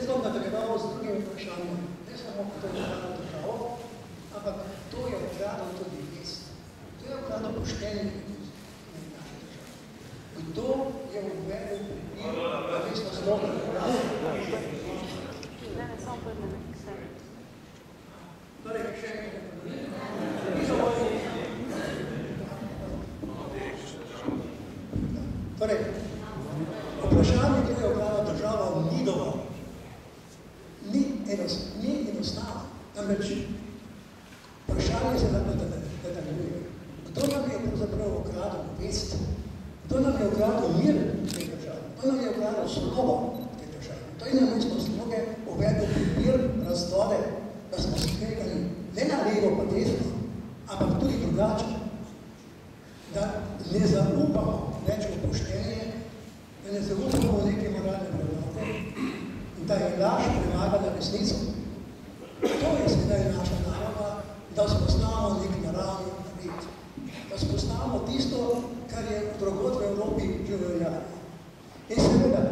Jaz bom nadaljeval z drugim vprašanjem. Ne samo, kdo je ukradel državo, ampak kdo je ukradel tudi vest. Kdo je ukradel poštenje v naši državi? Kdo je uvedel pripir na vestno slovo? Torej, še Torej, vprašanje, kdo je ukradel državo, ni dovolj. Ni enostavno. Namreč, vprašanje se nam nadaljuje. Kdo nam je pravzaprav ukradel vest? Kdo nam je ukradel mir v tej državi? Kdo nam je ukradel slovo v tej državi? To je namesto sloge uvedel mir, razdore, da smo skregali ne na levo pa desno, ampak tudi drugače. Da ne zaupamo več v poštenje, da ne zaupamo v neke moralne vrednote in da je laž premagala resnico. To je sedaj naša naloga, da spoznamo nek naravni red. Da spoznamo tisto, kar je drugod v Evropi že veljalo. In seveda,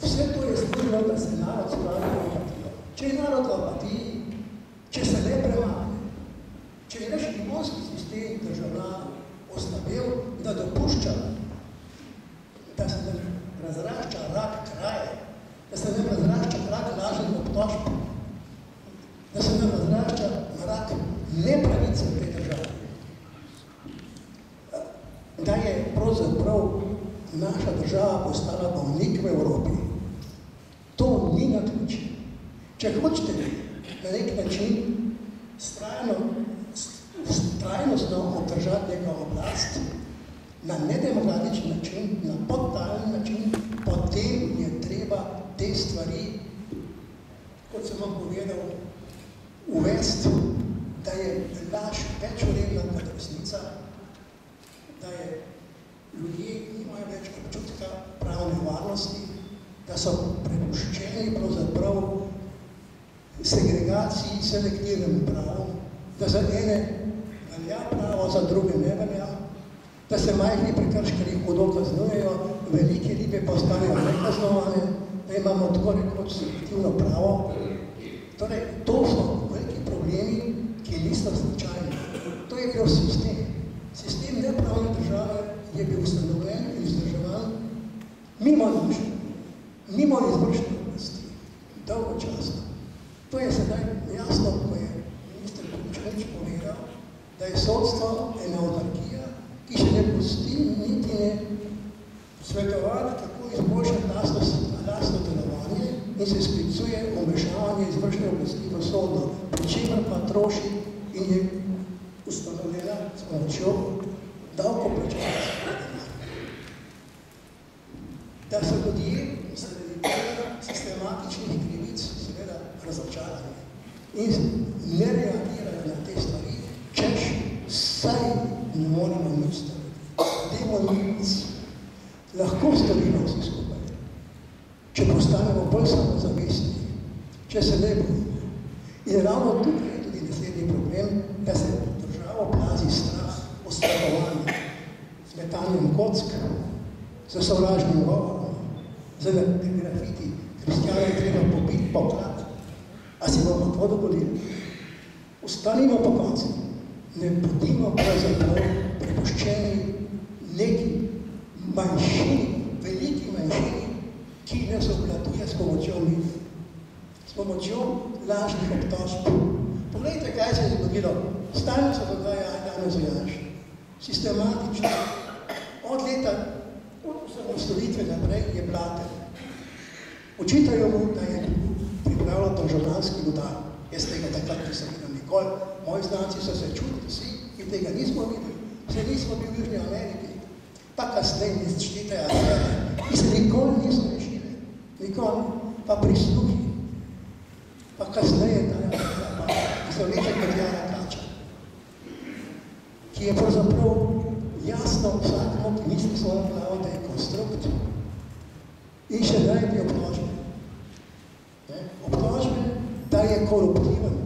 vse to je služilo, da se narod spravi v apatijo. Če je narod v apatiji, če se ne premagne, če je naš imunski sistem državljanov oslabel, da dopušča, da se nam razrašča rak kraje, da se nam razrašča rak lažnih obtožb, da se nam razrašča rak nepravice v tej državi. Da je pravzaprav naša država postala bolnik v Evropi. To ni naključje. Če hočete na nek način trajnostno obdržati neka oblast na nedemokratični način, na podtalen način, potem je treba te stvari, kot sem vam povedal, uvesti, da je laž več vredna kot resnica, da je ljudje nimajo več občutka pravne varnosti, da so prepuščeni pravzaprav segregaciji, selektivnemu pravu, da za ene velja pravo, za druge ne velja, da se majhni prekrškarji hudo kaznujejo, velike ribe pa ostanejo nekaznovane, da imamo tako rekoč selektivno pravo. Torej, to so veliki problemi, ki niso slučajni. To je bil sistem. Sistem nepravne države je bil ustanovljen in vzdrževan mimo izvršne oblasti, dolgo časa. To je sedaj jasno, ko je minister Počič povedal, da je sodstvo ena autarkija, ki še ne pusti niti ne svetovati, kako izboljšati lastno delovanje in se sklicuje vmešavanje izvršne oblasti v sodno, pri čemer pa troši in je ustanovljena s pomočjo davkoplačevalskega denarja. Da so ljudje zaradi tega sistematičnih krivic seveda razočarani in ne reagirajo na te stvari, češ saj ne moremo nič storiti. Demo nic. Lahko storimo vsi skupaj. Če postanemo bolj samozavestni, če se ne bojimo. In ravno tukaj je tudi naslednji problem, da se državo plazi strah, ustrahovanje, z metanjem kock, z sovražnim govorom, z grafiti, kristjane je treba pobiti, poklati. A si bomo to dovolili? Ostanimo po koncu. Ne bodimo pravzaprav prepuščeni neki manjšini, veliki manjšini, ki nas obvladuje s pomočjo mit, s pomočjo lažnih obtožb. Poglejte, kaj se je zgodilo. Stalno se dogaja Janez Janša. Sistematično. Od leta osamosvojitve naprej je blaten. Očitajo mu, da je pripravljal državljanski udar. Jaz tega takrat nisem videl nikoli. Moji znanci so se čutili vsi in tega nismo videli. Vse nismo bili v Južni Ameriki. Pa kasneje neštite afere, ki se nikoli niso rešili. Nikoli. Pa prisluhi. Pa kasneje ki so leče kot Jana Kača, ki je pravzaprav jasno vsakmo, ki misli svojo glavo, da je konstrukt. In še najprej obtožbe. Obtožbe, da je koruptiven,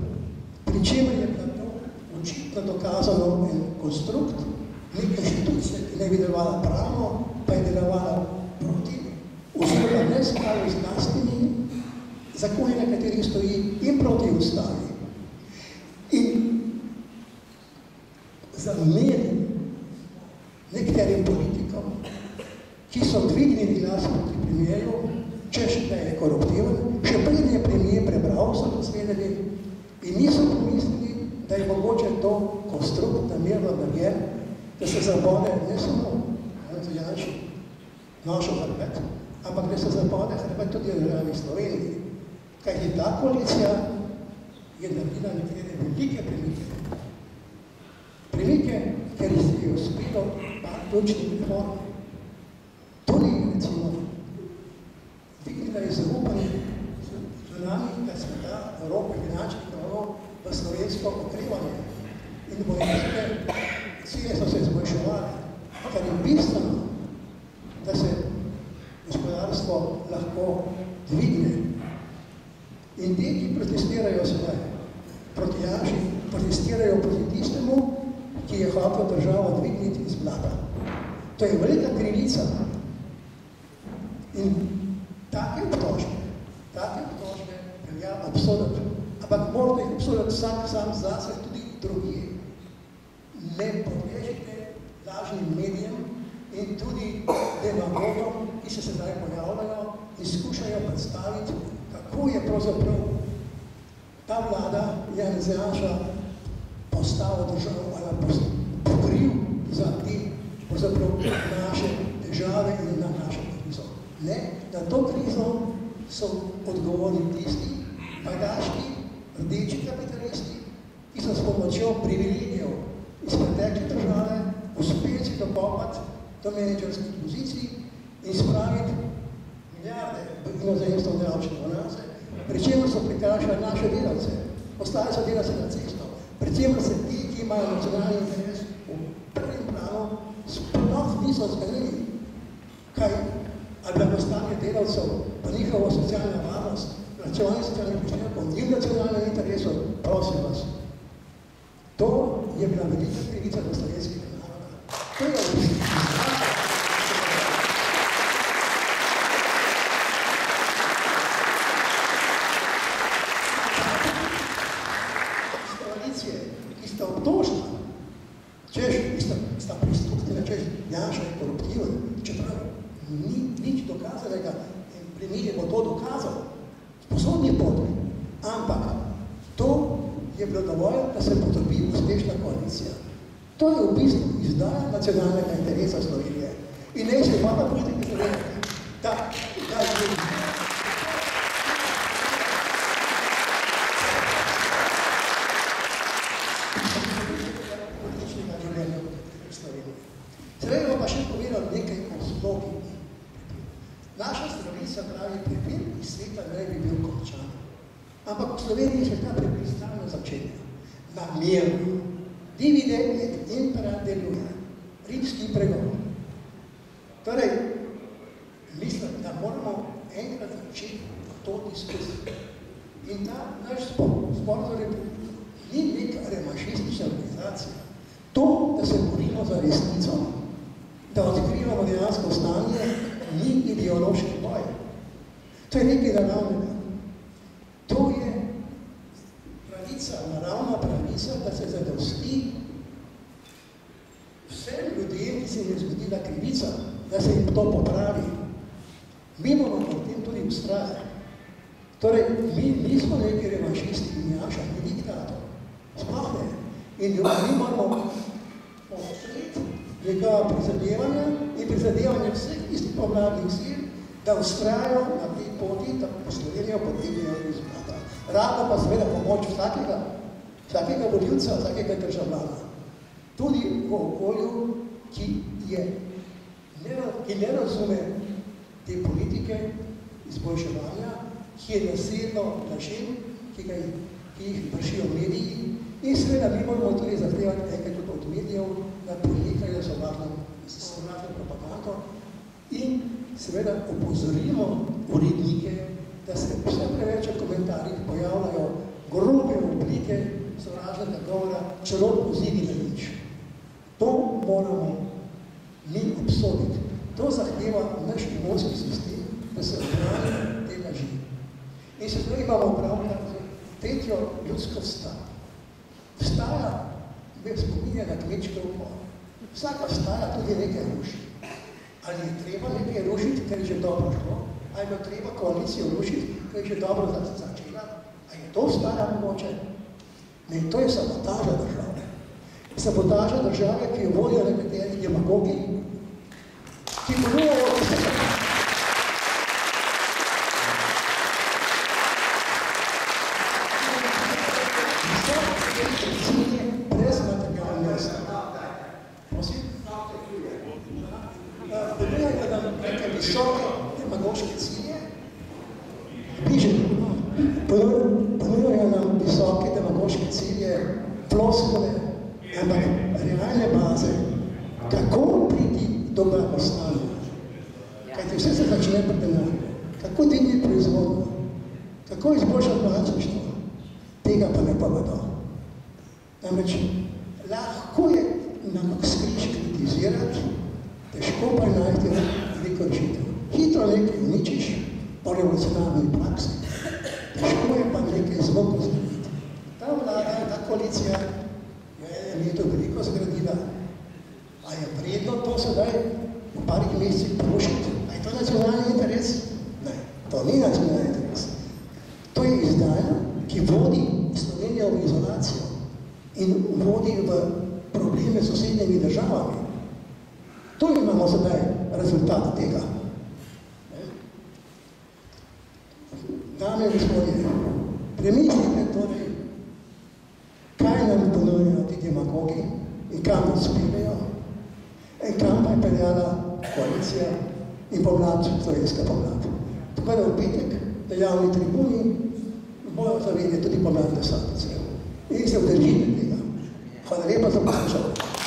pri čemer je bilo to očitno dokazano en konstrukt, neka inštitucija, ki ne bi delovala pravno, pa je delovala proti, oziroma ne skladu z lastnimi zakoni, na katerih stoji in proti ustavi. In zameri nekaterim politikom, ki so dvignili glas proti premijeru, češ, da je koruptiven, še preden je premijer prebral, so to svedeli in niso pomislili, da je mogoče to konstrukt namerno narejen, da se zabode ne samo Janši našo hrbet, ampak da se zabode hrbet tudi v državi Sloveniji. Kajti ta koalicija je naredila nekatere velike premike. Premike, ker se je uspelo par ključnih reform. Tudi, recimo, dvignila je zaupanje zunanjega sveta, Evrope, finančnih trgov v slovensko okrevanje. In vojaške cilje so se izboljševali, kar je bistveno, da se gospodarstvo lahko dvigne. In ti, ki protestirajo sedaj proti Janši, protestirajo proti tistemu, ki je hotel državo dvigniti iz blata. To je velika krivica. In take obtožbe velja obsoditi. Ampak morate jih obsoditi vsak sam zase, tudi drugi. Ne podležite lažnim medijem in tudi demagogom, ki se sedaj pojavljajo in skušajo predstaviti, kako je pravzaprav ta vlada Janez Janša postavil državo ali pokriv za te pravzaprav naše težave in na našo krizo. Ne, na to krizo so odgovorni tisti pajdaški, rdeči kapitalisti, ki so s pomočjo privilegijev iz pretekle države uspeli si dokopati do menedžerskih pozicij in spraviti milijarde v inozemstvo davčne bonanze, pri čemer so prikrašali naše delavce, ostali so delavce na cesto, pri čemer se ti, ki imajo nacionalni interes v prvem planu, sploh niso zmenili, kaj ali blagostanje delavcev, pa njihovo socialna varnost, nacionalni socialni prispevkov, njim nacionalnem interesu, prosim vas. To je bila velika krivica do slovenskega naroda. To je v bistvu koalicije, ki sta obtožena, češ, ki sta pristupila, češ, Janša je koruptiven, čeprav ni nič dokazanega in premijer bo to dokazal. Sposobni potri. Ampak to je bilo dovolj, da se potrbi uspešna koalicija. To je v bistvu izdaja nacionalnega interesa Slovenije. In ne se ima politike Slovenije. Da je političnega življenja v Sloveniji. Sedaj bom pa še povedal nekaj o slogi. Naša Slovenija pravi, prepir iz sveta ne bi bil končan. Ampak v Sloveniji se ta prepir stalno začenja. Namerno. Divide et impera deluje. Rimski pregovor. Torej, mislim, da moramo enkrat začeti to diskusijo. In ta naš zbor za republiko ni neka revanšistična organizacija. To, da se borimo za resnico, da odkrivamo dejansko stanje, ni ideološki boj. To je nekaj naravnega. To je pravica, naravna pravica, da se zadosti vsem ljudem, ki se jim je zgodila krivica, da se jim to popravi. Mi bomo v tem tudi ustrajali. Torej, mi nismo neki revanšisti in Janša, ni diktator. Sploh ne. In mi moramo podpreti njegova prizadevanja in prizadevanja vseh istih pomladnih sil, da ustrajajo na tej poti, da po Slovenijo potegnejo rezultata. Ravno pa seveda pomoč vsakega volivca, vsakega državljana. Tudi v okolju, ki ne razume te politike izboljševanja, ki je nasedlo lažem, ki jih vršijo mediji. In seveda mi moramo tudi zahtevati nekaj tudi od medijev, da prenekajo sovražno propagando in seveda opozorimo urednike, da se vse preveč v komentarjih pojavljajo grobe oblike sovražnega govora, celo pozivi na nič. To moramo mi obsoditi. To zahteva naš imunski sistem, da se odbrani te laži. In In se zdaj imamo pravkar tretjo ljudsko vstajo. Vstaja, me spominja na kmečke upor. Vsaka vstaja tudi nekaj ruši. Ali je treba nekaj rušiti, ker je že dobro šlo? Ali je treba koalicijo rušiti, ker je že dobro začela? Ali je to vstaja mogoče? Ne, to je sabotaža države. Sabotaža države, ki jo vodijo nekateri demagogi, ki ponujajo vse. Brez materialne stvari. Prosim? Ponujajo nam neke visoke demagoške cilje, bliže, ponujajo nam visoke demagoške cilje, floskole, ampak realne baze, kako priti do blagostanja. Kajti vse se začne pri denarju. Kako dvigniti proizvodnjo, kako izboljšati bančništvo, tega pa ne povedo. Namreč, lahko je nam skriž kritizirati, težko pa je najti veliko rešitev. Hitro nekaj uničiš po revolucionarni praksi, težko je pa nekaj zvoko zgraditi. Ta vlada, ta koalicija je to veliko zgradila. A je vredno to sedaj v parih mesecih porušiti? A je to nacionalni interes? Ne, to ni nacionalni interes. To je izdaja, ki vodi Slovenijo v izolacijo in vodi v probleme s sosednjimi državami. To imamo sedaj rezultat tega. Dame in gospodje, premislite torej, kaj nam ponujajo ti demagogi in kam nas speljejo in kam pa je peljala koalicija in pomlad, slovenska pomlad. Tako da v petek na javni tribuni bojo zavedje tudi pomlad desatice. In se vdržite tega. Hvala lepa za poslušanje.